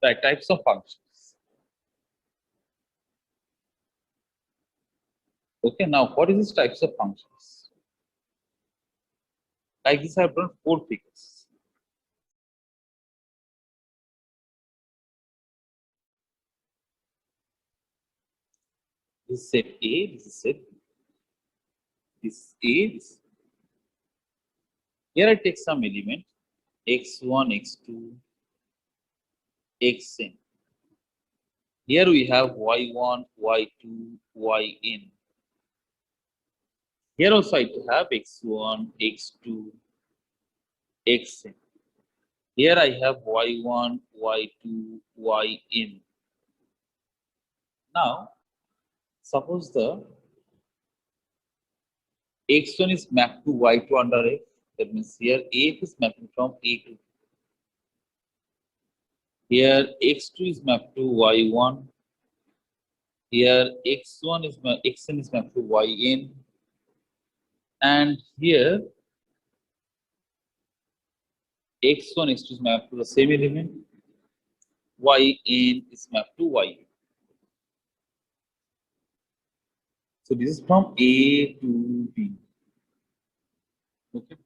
Right, types of functions. Okay, now what is this types of functions? Like this, I have drawn 4 figures. This is set A, this is set B. This is A, this is B. Here I take some element x1, x2, xn. Here we have y1, y2, yn. Here also I have x1, x2, xn. Here I have y1, y2, yn. Now, suppose the x1 is mapped to y2 under f. That means here f is mapping from a to b. Here x2 is mapped to y1. Here xn is mapped to yn. And here x1, x2 is mapped to the same element. Yn is mapped to yn. So this is from A to B. Okay.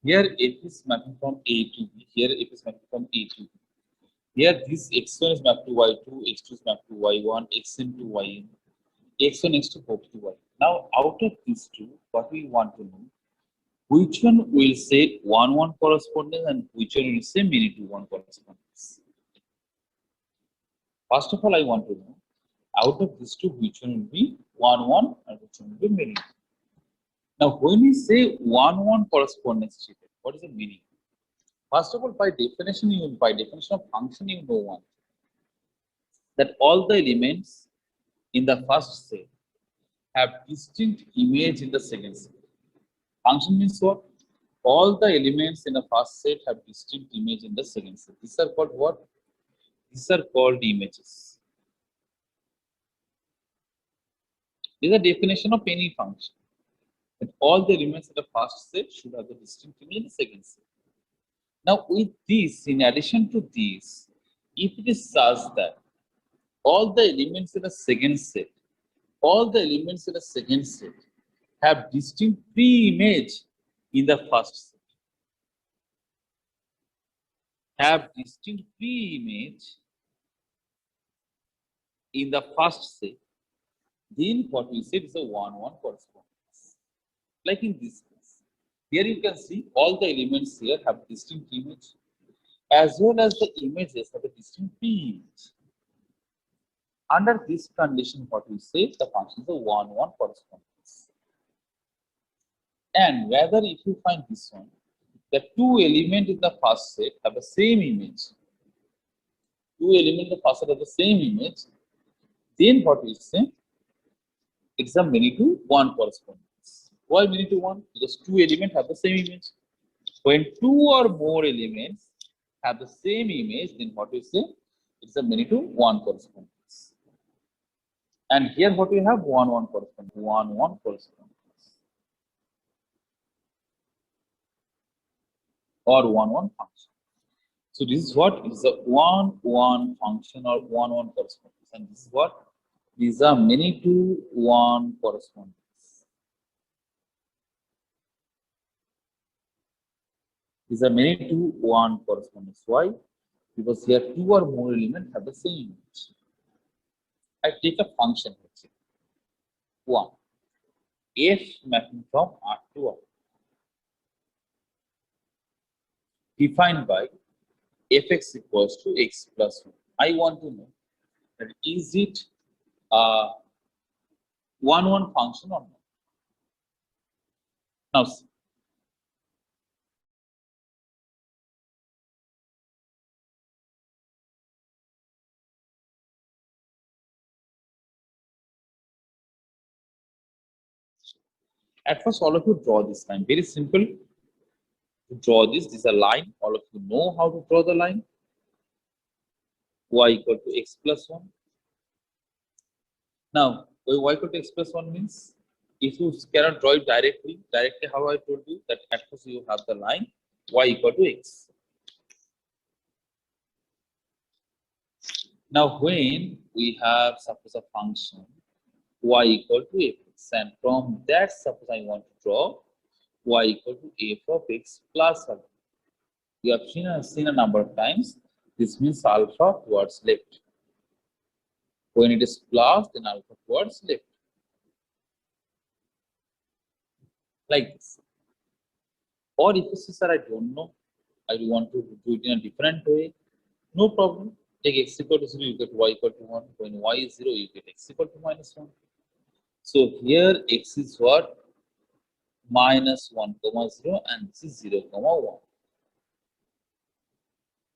Here f is mapping from A to B. Here f is mapping from A to B. Here this x1 is mapped to y2, x2 is mapped to y1, xn to yn, x1, x2 both to y. Now out of these two, what we want to know, which one will say 1-1 correspondence and which one will say many to 1 correspondence. First of all, I want to know, out of these two, which one will be 1-1 and which one will be many. Now when we say 1-1 correspondence, what is the meaning? First of all, by definition of function, you know one, that all the elements in the first set have distinct image in the second set. Function means what? All the elements in the first set have distinct image in the second set. These are called what? These are called images. This is the definition of any function. That all the elements in the first set should have the distinct image in the second set. Now with this, in addition to this, if it is such that all the elements in the second set, have distinct pre-image in the first set, then what we said is a 1-1 correspondence. Like in this case, here you can see all the elements here have distinct image, as well as the images have a distinct pre-image. Under this condition, what we say, the function is a 1-1 correspondence. And whether if you find this one, the two elements in the first set have the same image, then what we say, it's a many to 1 correspondence. Why many to 1? Because two elements have the same image. When two or more elements have the same image, then what we say, it's a many to 1 correspondence. And here what we have, 1-1 correspondence, 1-1 correspondence, or 1-1 function. So this is what is a 1-1 function or 1-1 correspondence, and this is what? These are many to 1 correspondence. These are many to 1 correspondence. Why? Because here two or more elements have the same image. I take a function, let's say 1, f mapping from R to R, defined by fx equals to x plus 1. I want to know that is it a 1-1 function or not. Now see. At first, all of you draw this line. Very simple to draw this. This is a line. All of you know how to draw the line. Y equal to x plus 1. Now, y equal to x plus 1 means, if you cannot draw it directly how I told you, that at first you have the line y equal to x. Now, when we have suppose a function y equal to fx, and from that suppose I want to draw y equal to f of x plus alpha. You have seen a number of times. This means alpha towards left. When it is plus, then alpha towards left. Like this. Or if you say, sir, I don't know, I want to do it in a different way, no problem. Take x equal to 0, you get y equal to 1. When y is 0, you get x equal to minus 1. So here x is what? Minus 1 comma 0, and this is 0 comma 1.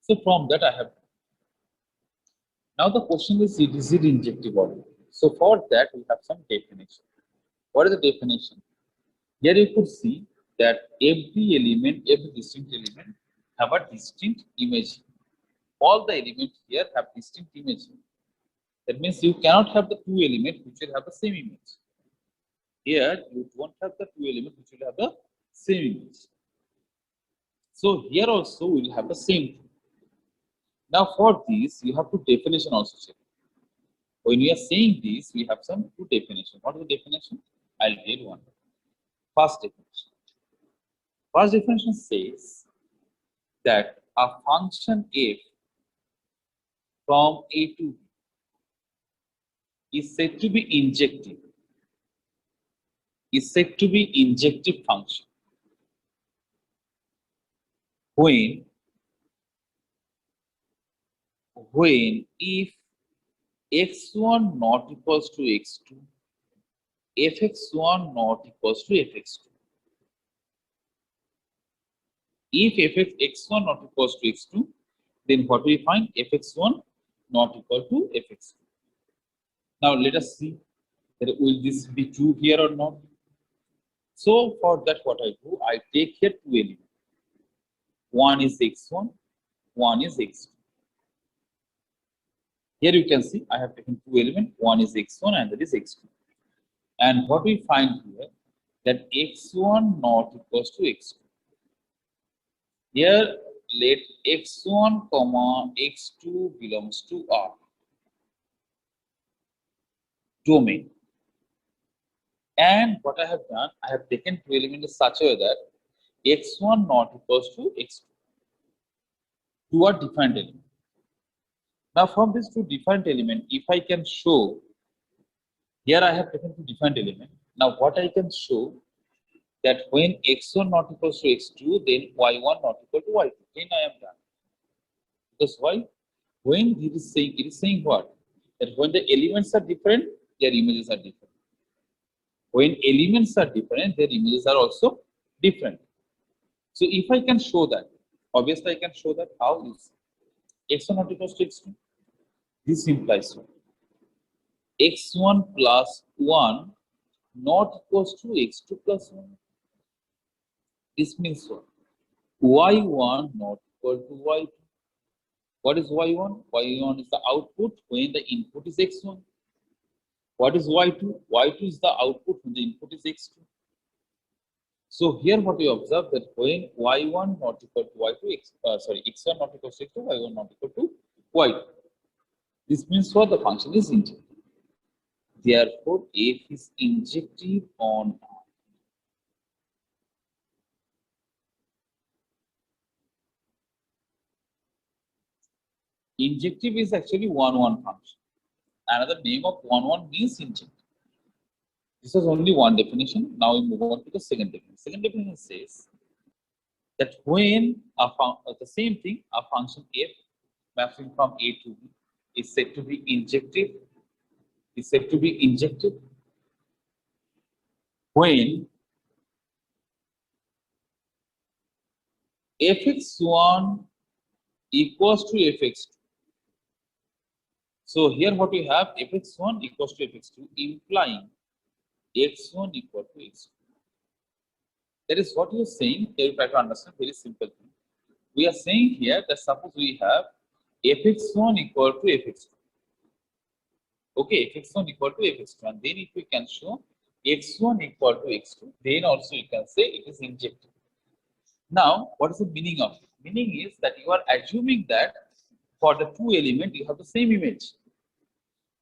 So from that I have. Now the question is it injective or not? So for that we have some definition. What is the definition? Here you could see that every distinct element have a distinct image. All the elements here have distinct image. That means you cannot have the two elements which will have the same image. Here you don't have the two elements which will have the same image. So here also we will have the same thing. Now for this you have two definition also check. When we are saying this, we have some two definition. What is the definition? I'll tell one. First definition. First definition says that a function f from a to b is said to be injective. Is said to be injective function when if x1 not equals to x2, fx1 not equals to fx2. If fx1 not equals to x2, then what we find? Fx1 not equal to fx2. Now let us see that will this be true here or not. So for that what I do, I take here two elements. One is x1, one is x2. Here you can see I have taken two elements. One is x1 and that is x2. And what we find here that x1 not equals to x2. Here let x1 comma x2 belongs to R domain. And what I have done, I have taken two elements in such a way that x1 not equals to x2. Two are different elements. Now from these two different elements, if I can show, here I have taken two different elements. Now what I can show that when x1 not equals to x2, then y1 not equal to y2. Then I am done. Because why? When it is saying what? That when the elements are different, their images are different. When elements are different, their images are also different. So if I can show that, obviously I can show that how is x1 not equals to x2. This implies what? x1 plus 1 not equals to x2 plus 1. This means what? y1 not equal to y2. What is y1? y1 is the output when the input is x1. What is y2? y2 is the output when the input is x2. So here what we observe that when y1 not equal to y2, x1 not equal to x2, y1 not equal to y2. This means what? The function is injective. Therefore, f is injective on R. Injective is actually 1-1 function. Another name of 1-1 means injective. This is only one definition. Now we move on to the second definition. Second definition says that when the same thing, a function f mapping from A to B is said to be injective. Is said to be injective when fx1 equals to fx2. So here what we have, fx1 equals to fx2, implying x1 equal to x2. That is what you are saying. Here you try to understand very simple thing. We are saying here that suppose we have fx1 equal to fx2. Okay, fx1 equal to fx2, and then if we can show x1 equal to x2, then also you can say it is injective. Now, what is the meaning of it? Meaning is that you are assuming that For the two element, you have the same image.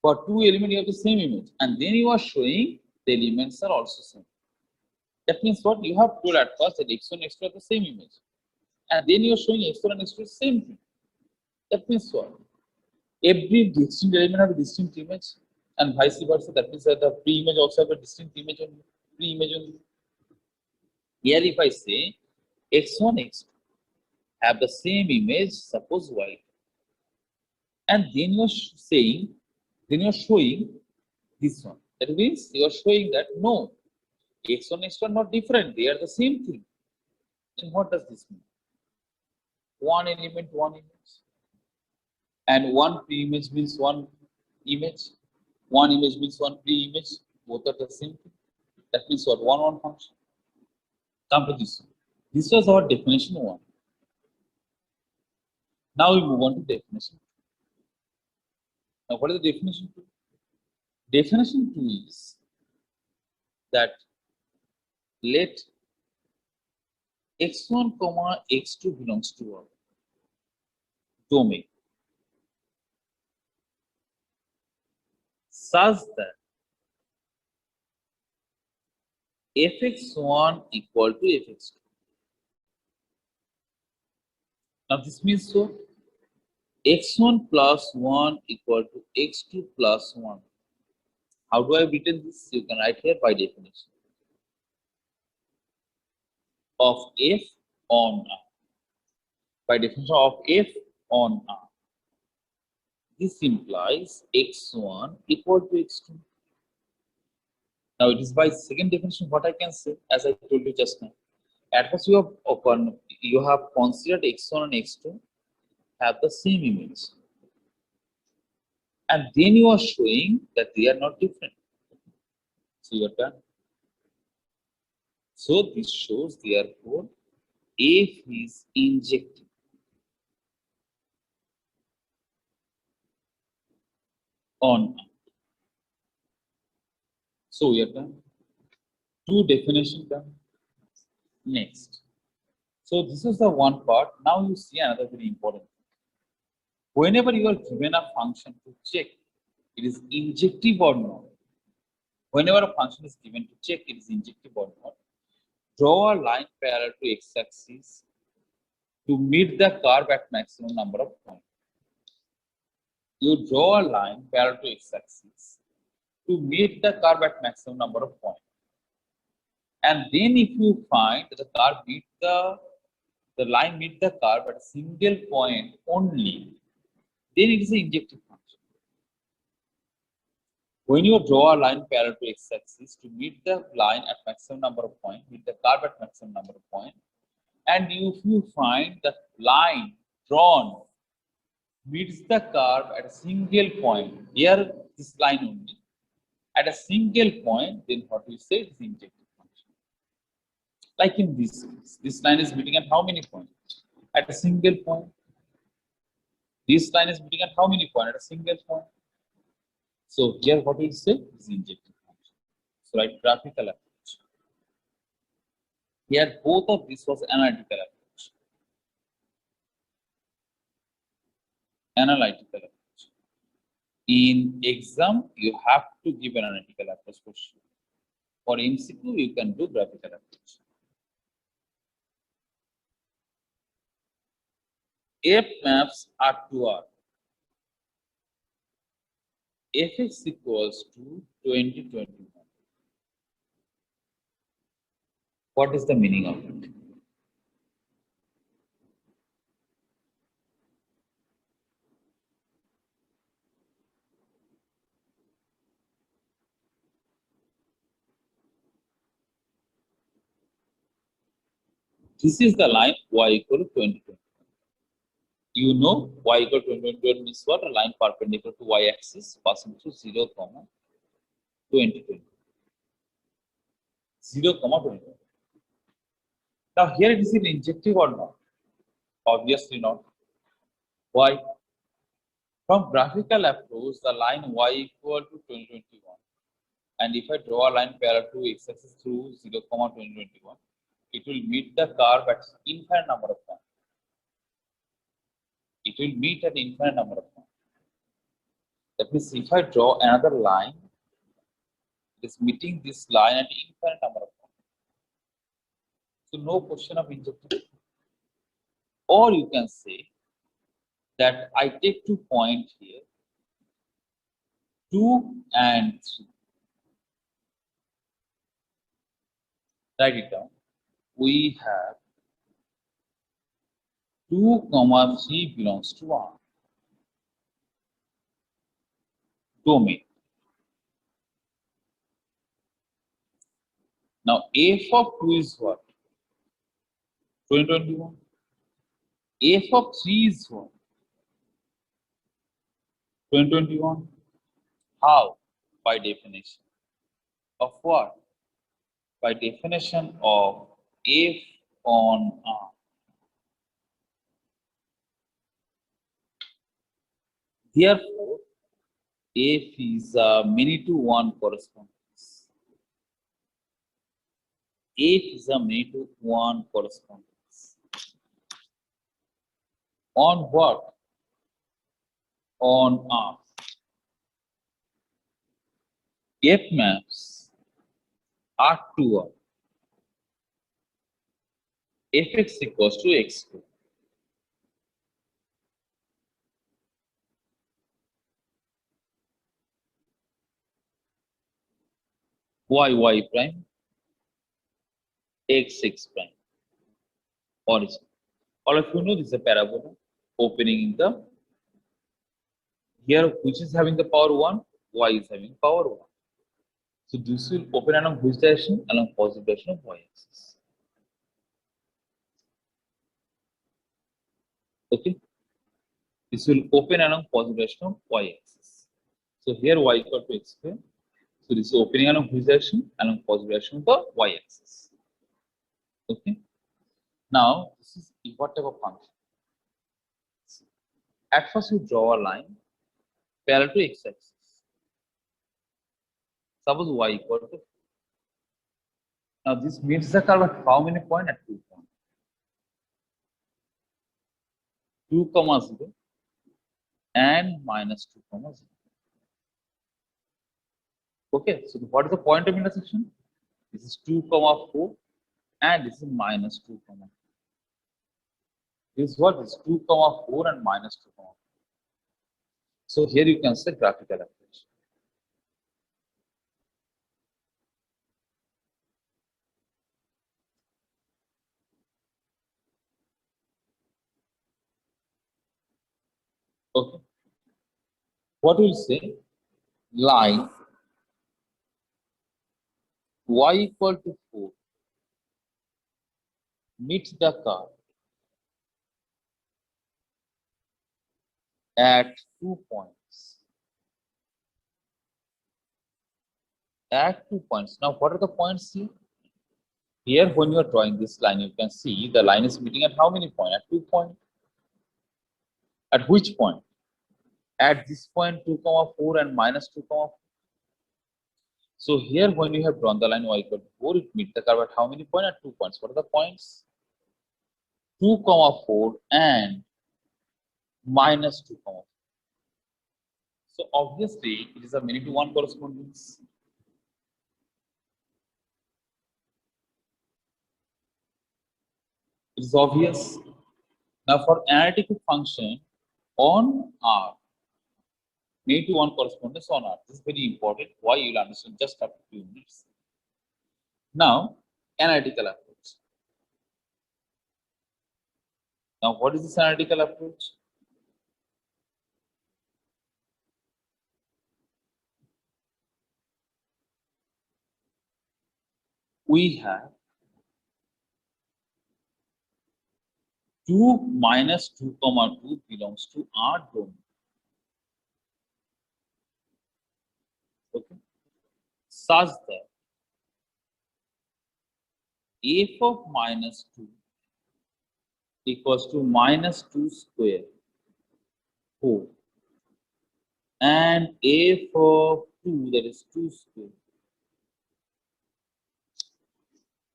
For two element, you have the same image, and then you are showing the elements are also same. That means what you have told at first that x1 x2 are the same image, and then you are showing x1 and x2 same thing. That means what? Every distinct element have a distinct image, and vice versa. That means that the pre-image also have a distinct image only, pre-image only. Here, if I say x1 x2 have the same image, suppose y, and then you are saying, then you are showing this one. That means you are showing that no, x1 x2 are not different; they are the same thing. Then what does this mean? One element, one image, and one pre-image means one image. One image means one pre-image. Both are the same thing. That means what? One function. Come to this one. This was our definition one. Now we move on to definition. Now, what is the definition two? Definition two is that let x1 comma x2 belongs to a domain such that fx1 equal to fx2. Now this means so x1 plus 1 equal to x2 plus 1. How do I written this? You can write here by definition of f on R. By definition of f on R. This implies x1 equal to x2. Now it is by second definition what I can say, as I told you just now. At first you have considered x1 and x2 have the same image, and then you are showing that they are not different. So you are done. So this shows therefore f is injective on R. So we are done. Two definition done. Next. So this is the one part. Now you see another very important thing. Whenever you are given a function to check it is injective or not, whenever a function is given to check it is injective or not, draw a line parallel to x-axis to meet the curve at maximum number of points. You draw a line parallel to x-axis to meet the curve at maximum number of points. And then if you find that the curve meet the line meet the curve at a single point only, then it is an injective function. When you draw a line parallel to x-axis to meet the line at maximum number of points, meet the curve at maximum number of points, and if you find the line drawn meets the curve at a single point, here this line only, at a single point, then what we say is injective function. Like in this case, this line is meeting at how many points? At a single point. This line is meeting at how many points? At a single point. So here what we say is injective function. So write graphical approach. Here both of this was analytical approach. Analytical approach. In exam, you have to give an analytical approach for sure. For MCQ, you can do graphical approach. F maps are to R. Fx equals to 2021. What is the meaning of it? This is the line y equal to 2021. You know y equal to 2021 means what? A line perpendicular to y axis passing through 0, 2020. 0, 20. Now here it is in injective or not? Obviously not. Why? From graphical approach, the line y equal to 2021. And if I draw a line parallel to x-axis through 0, 2021, it will meet the curve at infinite number of points. it will meet at infinite number of points. That means if I draw another line, it is meeting this line at infinite number of points. So no question of injective. Or you can say that I take 2 points here, 2 and 3. Write it down. We have 2, 3 belongs to R. Domain. Now f of 2 is what? 2021. F of 3 is what? 2021. How? By definition. Of what? By definition of f on R. Therefore, f is a many to 1 correspondence. F is a many to 1 correspondence. On what? On R. F maps R to R. Fx equals to x2. Y prime, x prime. Origin. All of you know this is a parabola opening in the here, which is having the power 1, y is having power 1. So this will open along which direction? Along positive direction of y-axis. Okay. This will open along positive direction of y-axis. So here y equal to x square. So this is opening along which direction? Along positive direction of the y-axis. Okay. Now this is what type of function? At first you draw a line parallel to x-axis. Suppose y equal to. Now this meets the curve at how many points? At 2 points. 2, 0 and minus 2, 0. Okay, so what is the point of intersection? This is 2, 4 and this is minus 2, 4. This is what is 2, 4 and minus 2, 4. So here you can say graphical approach. Okay. What will say? Line y equal to 4 meets the curve at 2 points. At 2 points. Now, what are the points here? Here, when you are drawing this line, you can see the line is meeting at how many points? At 2 points. At which point? At this point, 2, 4 and minus 2, 4. So here, when you have drawn the line y equal to 4, it meets the curve at how many points? At 2 points. What are the points? 2, 4 and minus 2, 4. So obviously, it is a many to 1 correspondence. It is obvious. Now for analytical function on R, many to 1 correspondence on R. This is very important. Why you will understand just after a few minutes. Now, analytical approach. Now, what is this analytical approach? We have 2 minus 2, 2 belongs to R domain. Okay. Such that f of minus 2 equals to minus 2 square 4 and f of 2, that is 2 square.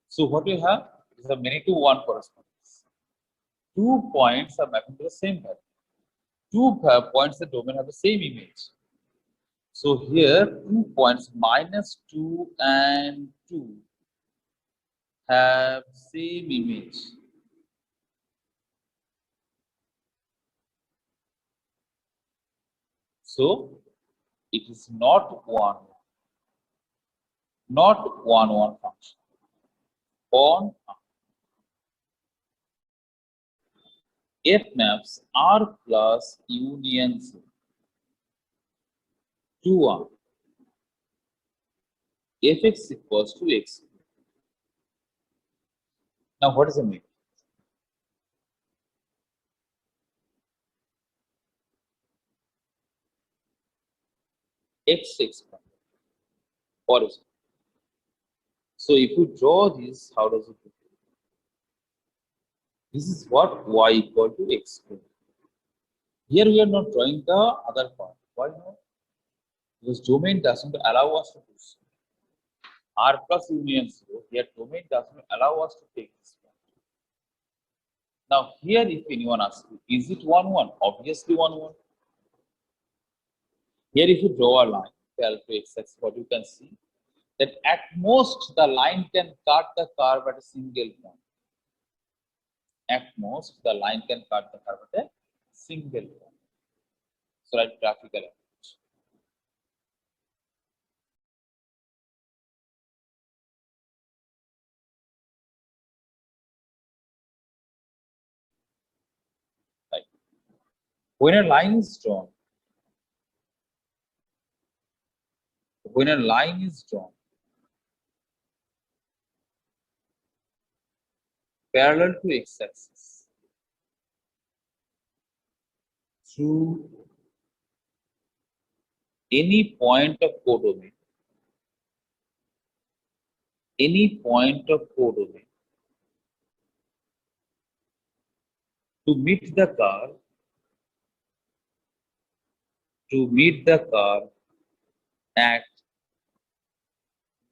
So what we have is a many to 1 correspondence. 2 points are mapping to the same value. two points in the domain have the same image. So here 2 points -2 and 2 have same image. So it is not 1, not 1 function. On F maps R plus union Z to R. Fx equals to x. Now what is the mean? X prime. What is it? So if you draw this, how does it look? This is what y equal to x square. Here we are not drawing the other part. Why not? Because domain doesn't allow us to do so. R plus union 0, here domain doesn't allow us to take this one. Now here if anyone asks you, is it 1, 1? Obviously 1, 1. Here if you draw a line, parallel to x-axis, what you can see, that at most the line can cut the curve at a single point. At most the line can cut the curve at a single point. So write graphical approach. Right. When a line is drawn, parallel to x-axis through any point of codomain, to meet the curve at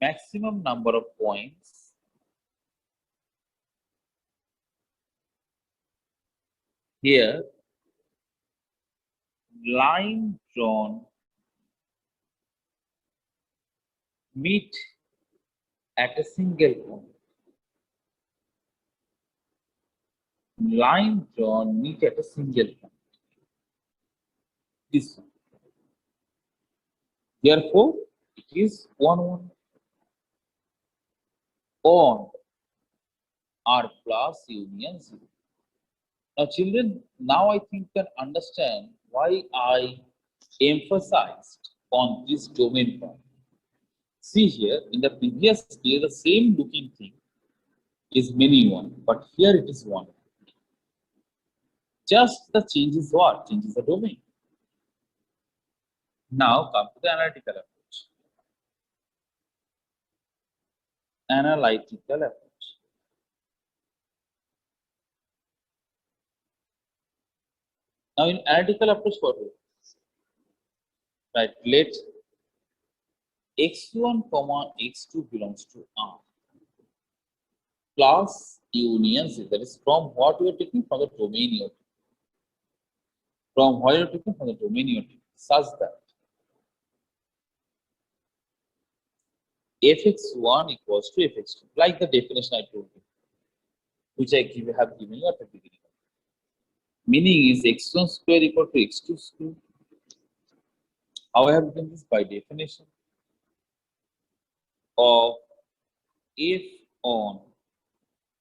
maximum number of points here, line drawn meet at a single point. Line drawn meet at a single point. This one. Therefore, it is 1, 1 on R plus union 0. Now, children, now I think you can understand why I emphasized on this domain point. See here, in the previous case, the same looking thing is many 1, but here it is 1. Just the change is what? Changes the domain. Now come to the analytical approach. Analytical approach. Now in analytical approach, what we do? Right, let x1 comma x2 belongs to R plus union Z. That is from what we are taking from the domain you are taking. From what you are taking from the domain you are taking, such that fx1 equals to fx2, like the definition I told you, which I have given you at the beginning. Meaning is x1 square equal to x2 square. How I have written this? By definition of f on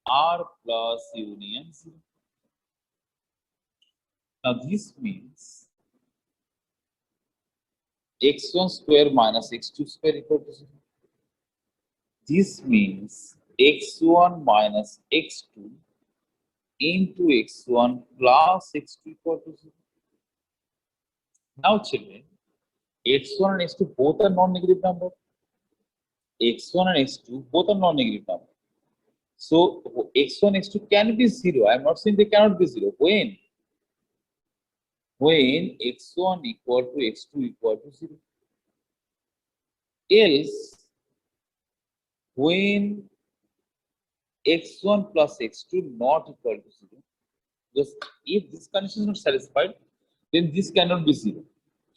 R plus union 0. Now this means x1 square minus x2 square equal to 0. This means x1 minus x2 into x1 plus x2 equal to 0. Now children, x1 and x2 both are non-negative number. x1 and x2 both are non-negative number. So x1, x2 can be 0. I am not saying they cannot be 0. When x1 equal to x2 equal to 0. Else, when x1 plus x2 not equal to 0. Because if this condition is not satisfied, then this cannot be 0.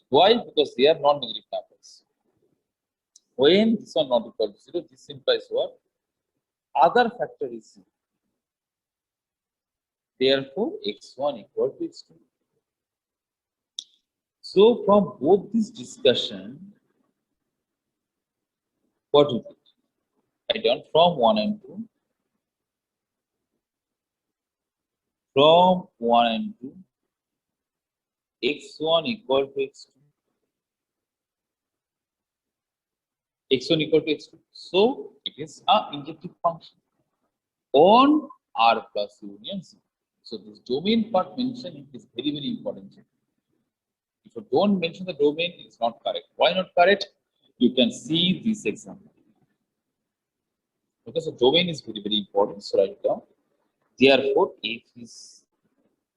Why? Because they are non-negative numbers. When this one not equal to 0, this implies what? Other factor is 0. Therefore, x1 equal to x2. So from both this discussion, what we did? I done from 1 and 2. From 1 and 2, x1 equal to x2. x1 equal to x2. So it is an injective function on R plus union 0. So this domain part mentioned is very, very important. If you don't mention the domain, it's not correct. Why not correct? You can see this example. Because the domain is very, very important. So write down. Therefore, if is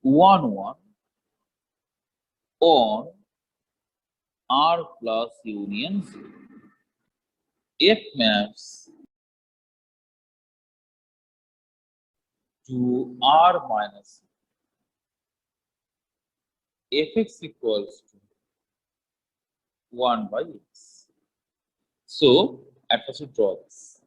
1, 1 on R plus union 0, F maps to R minus fx equals to 1 by x. So, at first we draw this.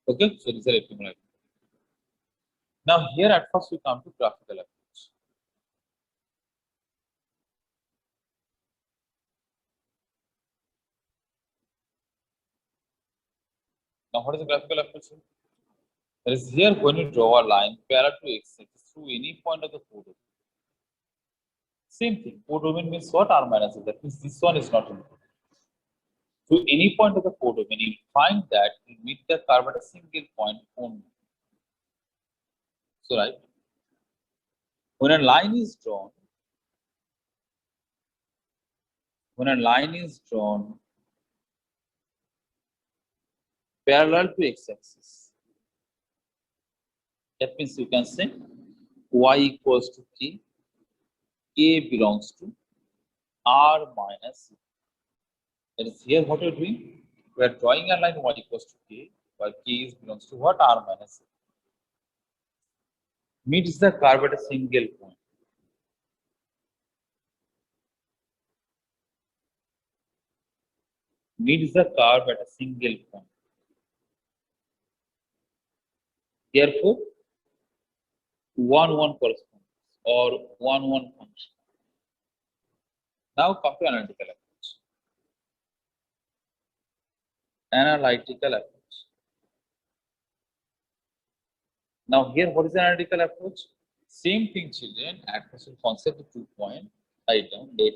Okay, so these are accumulated. Now, here at first we come to graphical approach. Now, what is the graphical approach? That is, here when you draw a line parallel to x axis through any point of the codomain. Same thing, codomain means what? R minus. That means this one is not important. Through any point of the codomain, you find that you meet the curve at a single point only. So, right, when a line is drawn, parallel to x-axis, that means you can say y equals to k, k belongs to r minus c. That is, here what we are doing? We are drawing a line y equals to k, while k belongs to what? R minus c. Meets the curve at a single point. Meets the curve at a single point. Therefore, 1, 1 corresponds or 1, 1 function. Now come to analytical approach. Analytical approach. Now here, what is the analytical approach? Same thing, children. At first, we concept the 2 point. Write down let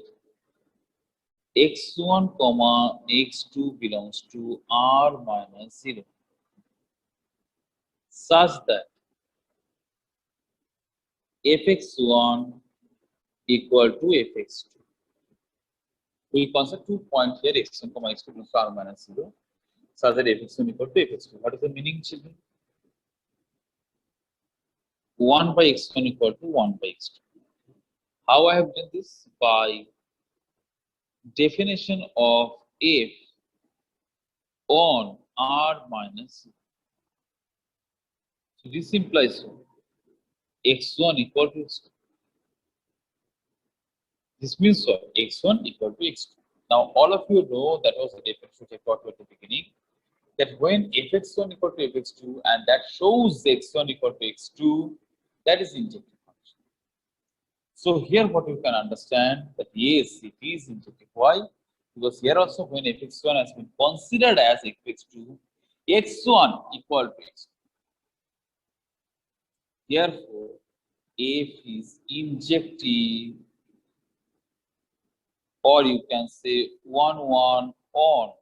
x1 comma x2 belongs to r minus 0, such that fx1 equal to fx2. We consider 2 points here, x1 comma x2 belongs to r minus 0, such that fx1 equal to fx2. What is the meaning, children? 1 by x1 equal to 1 by x2. How I have done this? By definition of f on r minus 0. So this implies x1 equal to x2. This means what? X1 equal to x2. Now, all of you know that was the definition which I taught you at the beginning. That when fx1 equal to fx2 and that shows x1 equal to x2, that is injective function. So here what you can understand that yes, it is injective. Why? Because here also when fx1 has been considered as fx2, x1 equal to x2. Therefore, f is injective, or you can say 1, 1 on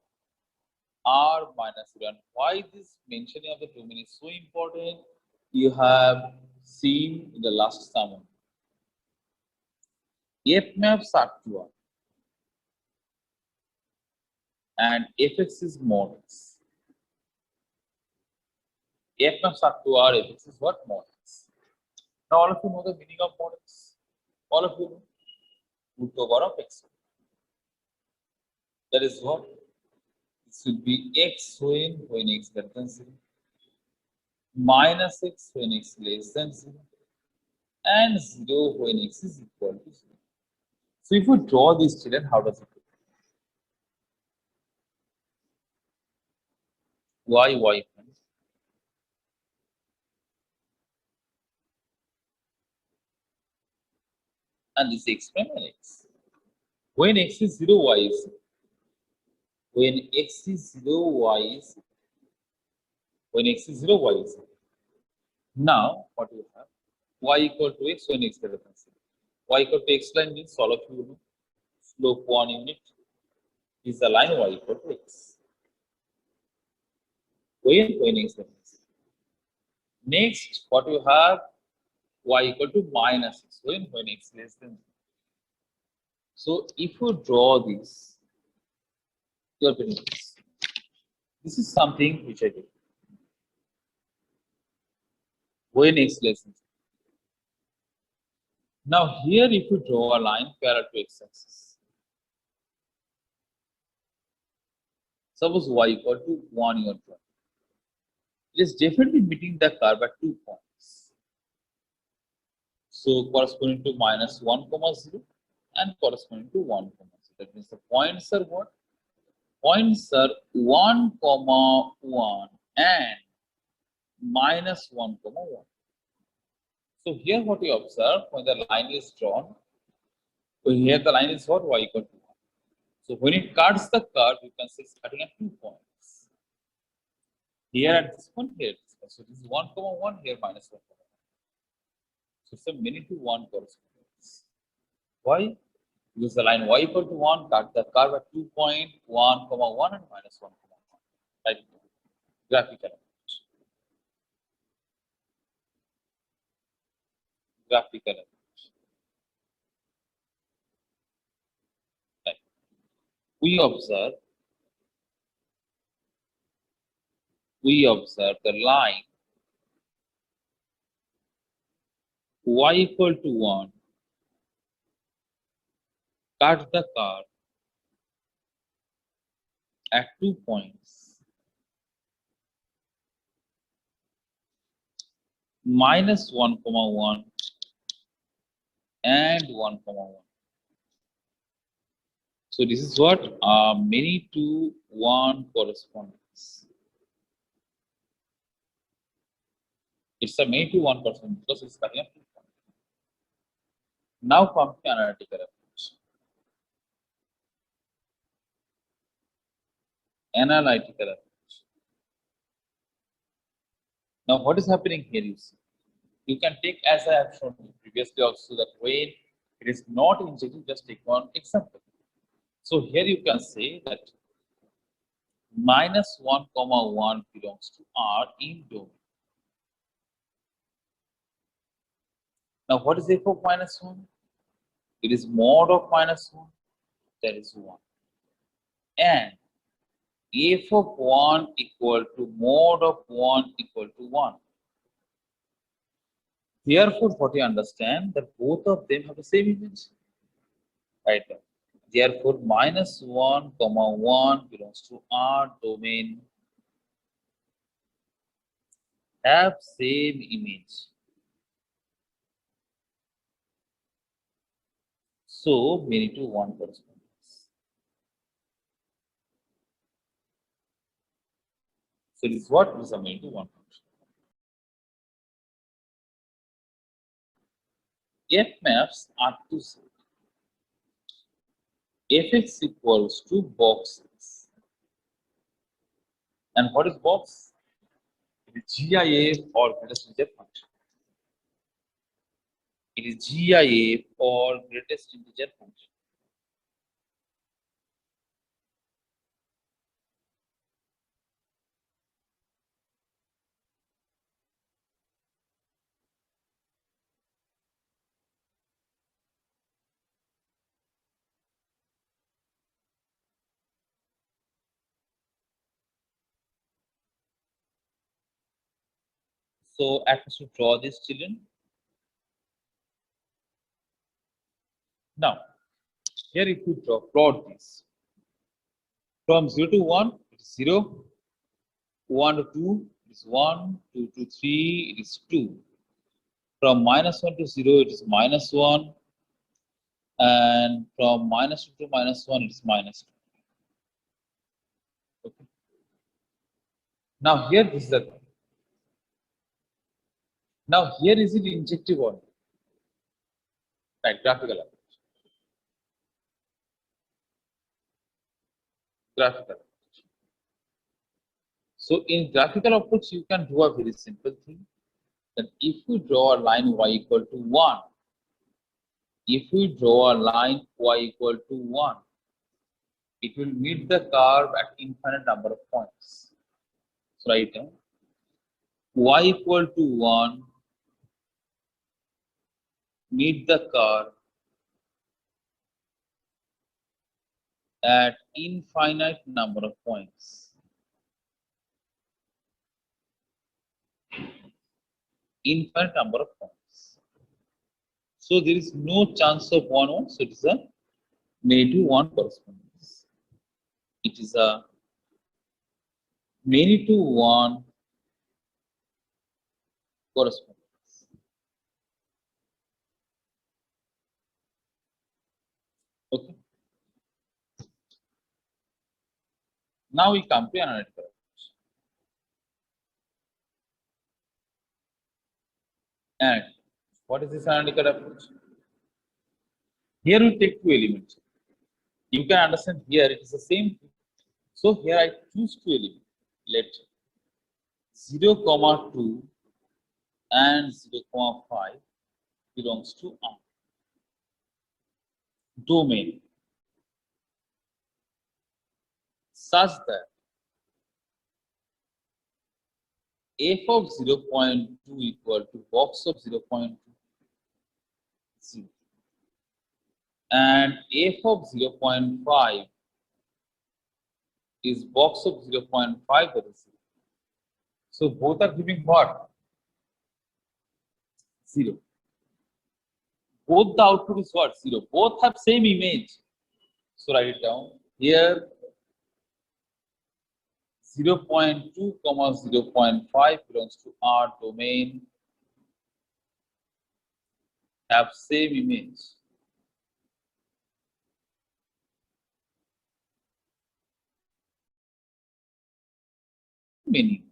r minus 0. And why this mentioning of the domain is so important, you have seen in the last summary. F maps are to R and fx is mod x. F maps are to R, Fx is what? Mod X. Now all of you know the meaning of mod X. All of you know root over of X. That is what? This will be X when X greater than 0, minus X when X less than 0, and 0 when X is equal to 0. So if we draw these children, how does it look? Y, friends. And this X prime and X. When X is 0, Y is 0. When X is 0, Y is 0. When X is 0, Y is 0. Now, what do you have? Y equal to X when X greater than 0. Y equal to X line means all of you know slope 1 unit is the line Y equal to X. When X greater than 0. Next, what you have? Y equal to minus X when X less than 0. So if you draw this, you are getting this. This is something which I did. When X less than 0. Now here if you draw a line parallel to X axis, suppose Y equal to 1 you are drawing. It is definitely meeting the curve at 2 points. So corresponding to minus 1 comma 0 and corresponding to 1 comma 0. That means the points are what? Points are 1 comma 1 and minus 1 comma 1. So here what you observe when the line is drawn, so here the line is what? Y equal to 1. So when it cuts the curve, you can see it's cutting at 2 points. Here at this point, here at this point. So this is 1 comma 1, here minus 1 comma 1. So it's a many to 1 correspondence. Why? Because the line Y equal to 1 cut the curve at 2.1 comma 1 and minus 1 comma 1. Right? Graphical approach. Graphical approach. Right. We observe the line Y equal to 1 cut the curve at 2 points, minus 1 comma 1 and 1 comma 1. So this is what many to 1 correspondence. It's a many to 1 correspondence because it's cutting at 2 points. Now come to analytical approach. Analytical approach. Now what is happening here you see? You can take as I have shown previously also that when it is not injected, just take one example. So here you can say that minus 1 comma 1 belongs to R in domain. Now what is f of minus 1? It is mod of minus 1, that is 1. And f of 1 equal to mod of 1 equal to 1. Therefore, what you understand that both of them have the same image. Right. Therefore, minus 1 comma 1 belongs to R domain, have same image. So many to 1 correspondence. So this is what is a many to 1 function. F maps are to Z. Fx equals to boxes. And what is box? It is GIF or greatest integer function. It is GIF or greatest integer function. So at first to draw these children. Now here if you plot this from 0 to 1, it is 0, 1 to 2, it is 1, 2 to 3, it is 2. From -1 to 0, it is -1, and from -2 to -1, it is -2. Okay. Now here this is the thing. Now here is it injective order, right? Graphical approach. Graphical approach. So in graphical approach, you can do a very simple thing. That if we draw a line y equal to 1, if we draw a line y equal to 1, it will meet the curve at infinite number of points. So write down y equal to 1, meet the curve at infinite number of points. Infinite number of points. So there is no chance of 1 1, so it is a -1 correspondence. It is a -1 correspondence. Okay. Now we come to analytical approach. And what is this analytical approach? Here we take two elements. You can understand here it is the same thing. So here I choose two elements. Let 0, 2 and 0, 5 belongs to R. Domain such that f of 0.2 equal to box of 0.2 and f of 0.5 is box of 0.5 that is 0. So both are giving what? 0. Both the output is what? 0. Both have same image. So write it down. Here 0.2, 0.5 belongs to R domain, have same image. Meaning